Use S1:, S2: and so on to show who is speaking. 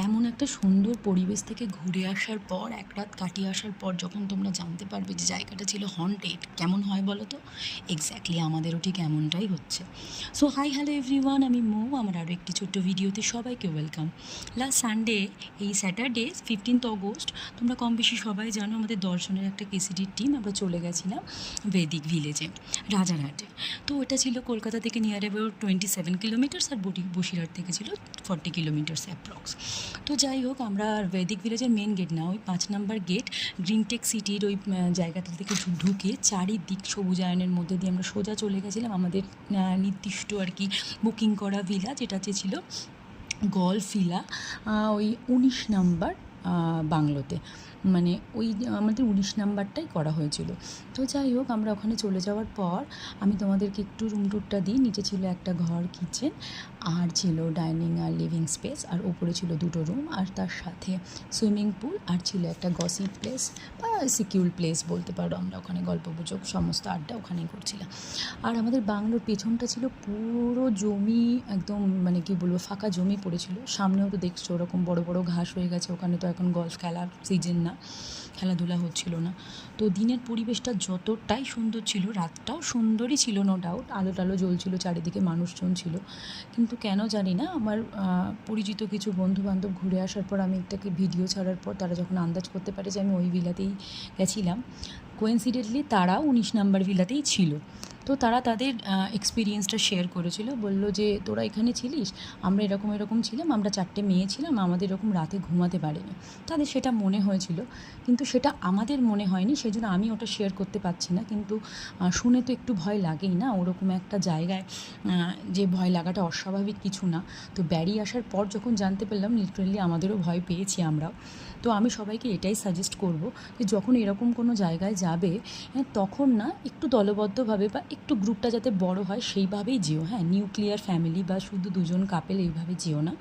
S1: এমন একটা সুন্দর পরিবেশ থেকে ঘুরে আসার পর, এক রাত কাটিয়ে আসার পর যখন তোমরা জানতে পারবে যে জায়গাটা ছিল হন্টেড, কেমন হয় বলো তো? এক্স্যাক্টলি আমাদেরও ঠিক এমনটাই হচ্ছে। সো হাই হ্যালো এভরিওয়ান, আমি মৌ। আমার আরও একটি ছোট্ট ভিডিওতে সবাইকে ওয়েলকাম। লাস্ট সানডে, এই স্যাটারডে 15th অগস্ট, তোমরা কম বেশি সবাই জানো আমাদের দর্শনের একটা কেসিডির টিম আমরা চলে গেছিলাম বৈদিক ভিলেজে, রাজারহাটে। তো ওটা ছিল কলকাতা থেকে নিয়ার অ্যাবাউট 27 কিলোমিটার্স, আর বসিরহাট থেকে ছিল 40 কিলোমিটার্স অ্যাপ্রক্স। তো যাই হোক, আমরা বৈদিক ভিলেজের মেন গেট না, ওই 5 নাম্বার গেট গ্রিনটেক সিটির ওই জায়গাটা থেকে ঢুকে চারিদিক সবুজায়নের মধ্যে দিয়ে আমরা সোজা চলে গেছিলাম আমাদের নির্দিষ্ট আর কি বুকিং করা ভিলা, যেটা ছিল গলফ ভিলা, ওই 19 নাম্বার বাংলোতে, মানে ওই আমাদের 19 নাম্বারটাই করা হয়েছিল। তো যাই হোক, আমরা ওখানে চলে যাওয়ার পর আমি তোমাদেরকে একটু রুম টুরটা দিই। নিচে ছিল একটা ঘর, কিচেন, আর ছিল ডাইনিং আর লিভিং স্পেস, আর ওপরে ছিল 2টো রুম, আর তার সাথে সুইমিং পুল, আর ছিল একটা গসিপ প্লেস বা সিকিউর প্লেস বলতে পারো। আমরা ওখানে গল্পগুজব সমস্ত আড্ডা ওখানেই করছিলাম। আর আমাদের বাংলোর পেছনটা ছিল পুরো জমি, একদম মানে কি বলবো, ফাঁকা জমি পড়েছিল। সামনেও তো দেখছো ওরকম বড় বড় ঘাস হয়ে গেছে। ওখানে তো এখন গলফ খেলার সিজন না, খেলাধুলা হচ্ছিল না। তো দিনের পরিবেশটা যতটাই সুন্দর ছিল, রাতটাও সুন্দরই ছিল, নো ডাউট। আলো টালো জ্বলছিল, চারিদিকে মানুষজন ছিল। কিন্তু কেন জানি না, আমার পরিচিত কিছু বন্ধুবান্ধব ঘুরে আসার পর, আমি একটাকে ভিডিও ছাড়ার পর তারা যখন আন্দাজ করতে পারে যে আমি ওই ভিলাতেই গেছিলাম, কোইন্সিডেন্টলি তারাও 19 নাম্বার ভিলাতেই ছিল। তো তারা তাদের এক্সপিরিয়েন্সটা শেয়ার করেছিল, বললো যে তোরা এখানে ছিলিস, আমরা এরকম এরকম ছিলাম, আমরা 4টে মেয়ে ছিলাম, আমাদের এরকম রাতে ঘুমাতে পারিনি। তাদের সেটা মনে হয়েছিল, কিন্তু সেটা আমাদের মনে হয়নি, সেই জন্য আমি ওটা শেয়ার করতে পারছি না। কিন্তু শুনে তো একটু ভয় লাগেই না, ওরকম একটা জায়গায় যে ভয় লাগাটা অস্বাভাবিক কিছু না। তো বেরিয়ে আসার পর যখন জানতে পারলাম, লিটারেলি আমাদেরও ভয় পেয়েছি আমরাও। তো আমি সবাইকে এটাই সাজেস্ট করব যে যখন এরকম কোনো জায়গায় যাবে, তখন না একটু দলবদ্ধভাবে বা একটু গ্রুপটা যাতে বড় হয় সেইভাবেই যেও। হ্যাঁ, নিউক্লিয়ার ফ্যামিলি বা শুধু দুজন কাপেল এইভাবে যেও না।